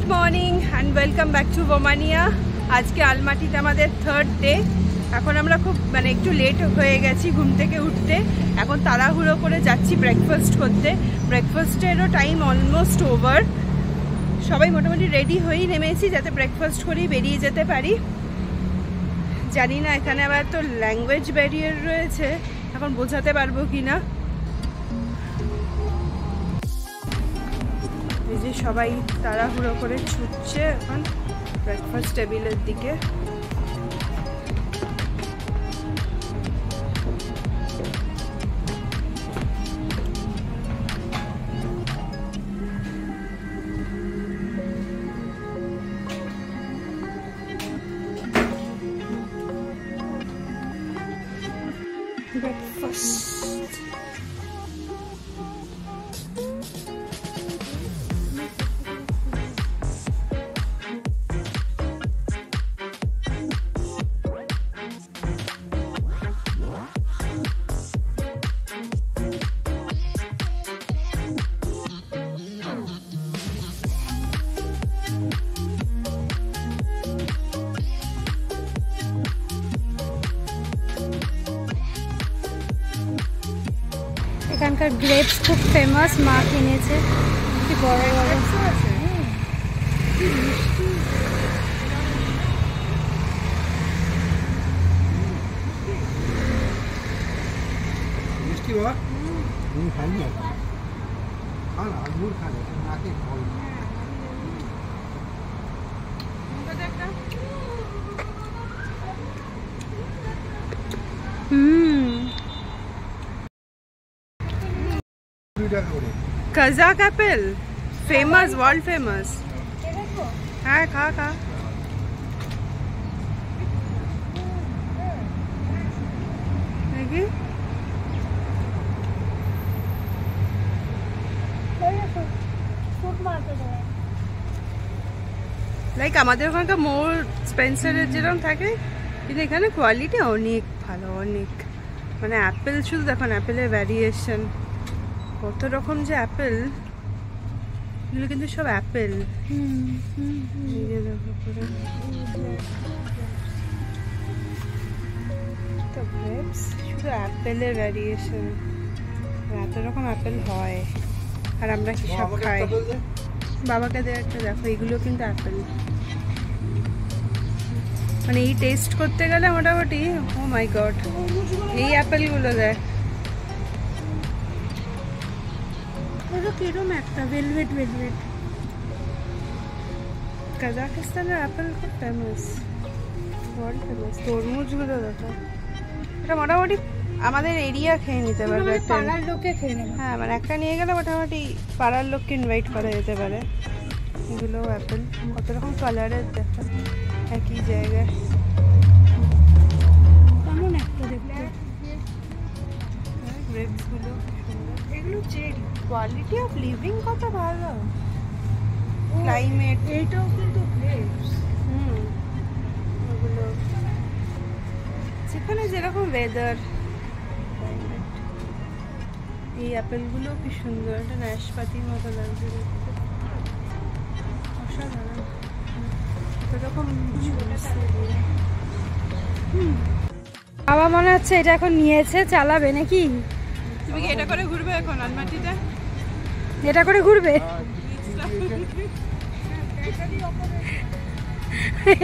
Good morning and welcome back to বোমানিয়া। আজকে আলমাটিতে আমাদের থার্ড ডে। এখন আমরা খুব একটু লেট হয়ে গেছি ঘুম থেকে উঠতে। এখন তাড়াহুড়ো করে যাচ্ছি ব্রেকফাস্ট করতে। ব্রেকফাস্টেরও টাইম অলমোস্ট ওভার। সবাই মোটামুটি রেডি হয়েই নেমেছি যাতে ব্রেকফাস্ট করেই বেরিয়ে যেতে পারি। জানি না এখানে আবার তো ল্যাঙ্গুয়েজ ব্যারিয়ার রয়েছে, এখন বোঝাতে পারবো কি না। এই যে সবাই তাড়াহুড়ো করে ছুটছে এখন ব্রেকফাস্ট টেবিলের দিকে। Breakfast. এখানকার গ্রেপস খুব ফেমাস, মা কিনেছে। কি বড় বড় আছে, কি মিষ্টি। মিষ্টি বাবা খাইনি খান আঙুর খান নাকে ফল Kazakh apple famous, world famous. হ্যাঁ খা খা। লাইক আমাদের ওখানকার মোর স্পেন্সারের যেরকম থাকে, কিন্তু এখানে কোয়ালিটি অনেক ভালো, অনেক। অ্যাপেল শুধু দেখুন, অ্যাপেলের ভ্যারিয়েশন কত রকম যে অ্যাপেল, এগুলো কিন্তু সব অ্যাপেল। শুধু অ্যাপেলের ভ্যারিয়েশন, এত রকম অ্যাপেল হয়। আর আমরা কি সব খাই। বাবাকে দেয় একটা, দেখো এগুলো কিন্তু অ্যাপেল। এই টেস্ট করতে গেলে মোটামুটি ও মাই গড, এই অ্যাপেলগুলো দেয়। কিরম একটা ভেলভেট ভেলভেট। কাজাকিস্তানের অ্যাপেল খুব ফেমাস, ওয়ার্ল্ড ফেমাস। তরমুজগুলো দেখো, এটা মোটামুটি আমাদের এরিয়া খেয়ে নিতে পারবে, পাড়ার লোকে খেয়ে নেবে। হ্যাঁ, একটা নিয়ে গেলে মোটামুটি পাড়ার লোককে ইনভাইট করা যেতে পারে। এগুলো অ্যাপেল কত রকম কালারের, দেখো একই জায়গায়। কেমন একটা দেখতে গ্রেপসগুলো, এগুলো চেরি। কোয়ালিটি অফ লিভিং কত ভালো, ক্লাইমেট। এইটাও কিন্তু গ্রেপস। ওগুলো যেখানে যেরকম ওয়েদার। এই অ্যাপেলগুলো কি সুন্দর, একটা নাশপাতির মতো লাগছে দেখতে, অসাধারণ। এরকম বাবা মনে হচ্ছে এটা এখন নিয়েছে, চালাবে নাকি? তুমি কি এটা করে ঘুরবে এখন আলমাটিতে? এটা করে ঘুরবে?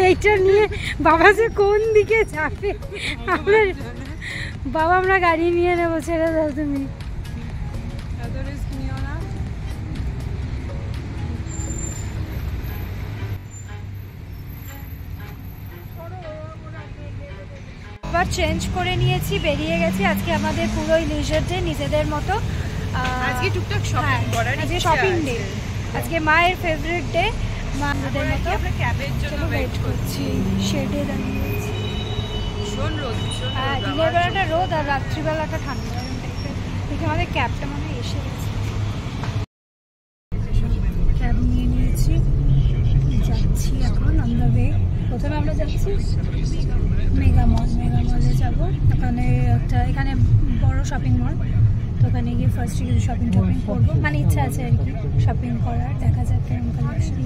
এইটা নিয়ে বাবা যে কোন দিকে যাবে। বাবা আমরা গাড়ি নিয়ে নেবো, ছেড়ে দাও তুমি। এবার চেঞ্জ করে নিয়েছি, বেরিয়ে গেছি। আজকে আমাদের পুরোই লিজার ডে, নিজেদের মতো। আজকে টুকটাক শপিং করার, আজকে শপিং ডে। আজকে মায়ের ফেভারিট ডে। মাদের মতো আমরা ক্যাবের জন্য ওয়েট করছি, শেডে দাঁড়িয়েছি। ভীষণ রোদ, ভীষণ। হ্যাঁ, দিনের বেলাটা রোদ আর রাত্রিবেলাটা ঠান্ডা। দেখে আমাদের ক্যাবটা মনে হয় এসে গেছে। ক্যাব নিয়ে নিয়েছি, যাচ্ছি এখন অন দ্য ওয়ে। প্রথমে আমরা যাচ্ছি মেগা মলে যাবো। এখানে বড় শপিং মল, তো ওখানে গিয়ে ফার্স্টে কিছু শপিং করবো। ইচ্ছা আছে আর কি শপিং করার, দেখা যাক কেমন কালেকশন।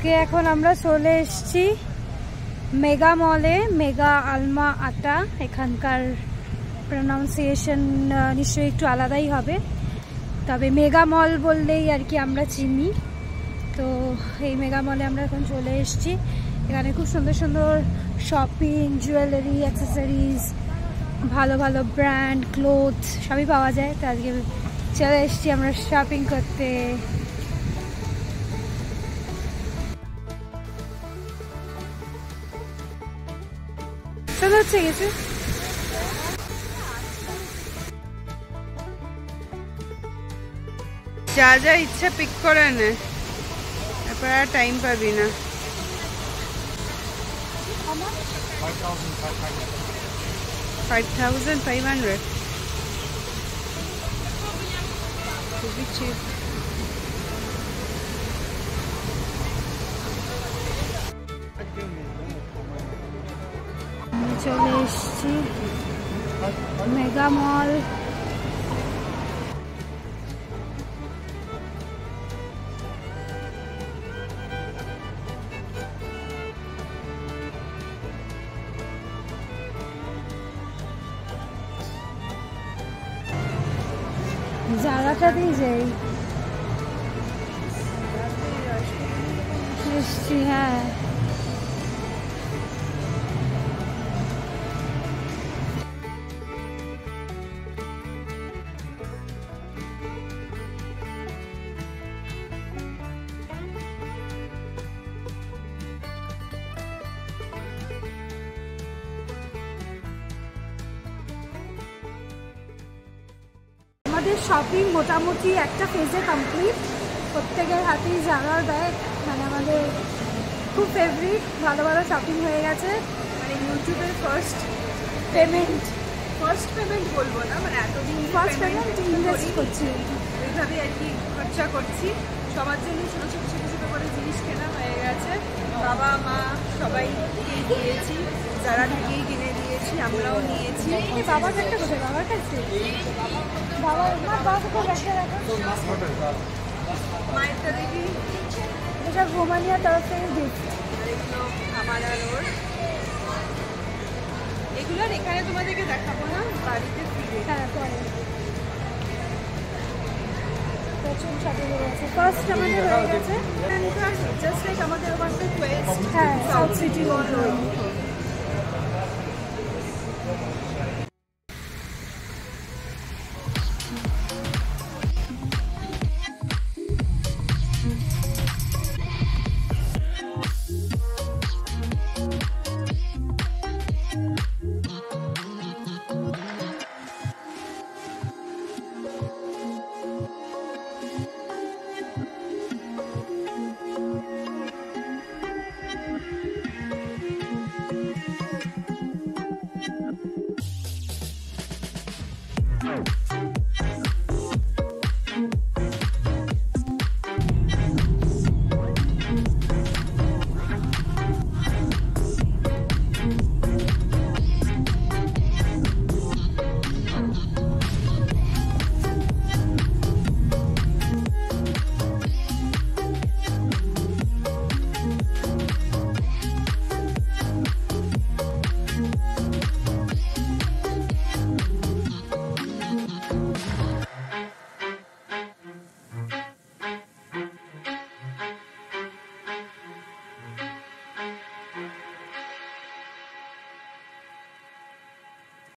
ওকে, এখন আমরা চলে এসেছি মেগা মলে, মেগা আলমা আটা। এখানকার প্রনাউন্সিয়েশন নিশ্চয়ই একটু আলাদাই হবে, তবে মেগা মল বললেই আর কি আমরা চিনি। তো এই মেগা মলে আমরা এখন চলে এসেছি। এখানে খুব সুন্দর সুন্দর শপিং, জুয়েলারি, অ্যাক্সেসরিজ, ভালো ভালো ব্র্যান্ড, ক্লোথ সবই পাওয়া যায়। তো আজকে চলে এসেছি আমরা শপিং করতে। চলে হচ্ছে কিছু যা যা ইচ্ছা পিক করে নে, তারপর আর টাইম পাবি না। 5,500 খুবই চিপ। চলে এসেছি মেগা মল। জায়গাটাতেই যাই এসছি। হ্যাঁ, আমাদের শপিং মোটামুটি একটা ফেজে কমপ্লিট। প্রত্যেকের হাতেই জাগার ব্যাগ, মানে আমাদের খুব ফেভারিট। ভালো ভালো শপিং হয়ে গেছে। মানে ইউটিউবের ফার্স্ট পেমেন্ট বলবো না, মানে এতদিন ফার্স্ট পেমেন্ট ইনভেস্ট করছি, এইভাবে আর কি খরচা করছি। সবার জন্য ছোটো ছোটো ছোটো ছোটো করে জিনিস কেনা হয়ে গেছে। বাবা মা সবাইকেই দিয়েছি, যারা থেকেই কিনে দিয়েছি, আমরাও নিয়েছি। বাবার একটা কোথায়? বাবার কাছে বাবার বাবাকে ব্যাগটা রাখো। মায়েরটা দেখি, এটা রোমানিয়ার তরফ থেকে গিফট। আর এগুলো আমার আর ওর। এগুলো আর এখানে তোমাদেরকে দেখাবো না, বাড়িতে ফিরে। হ্যাঁ, পরে প্রচুর শপিং হয়ে গেছে। ফার্স্ট আমাদের হয়ে গেছে জাস্ট লাইক আমাদের ওখানকার কোয়েস্ট, হ্যাঁ, সাউথ সিটি সিটি মল।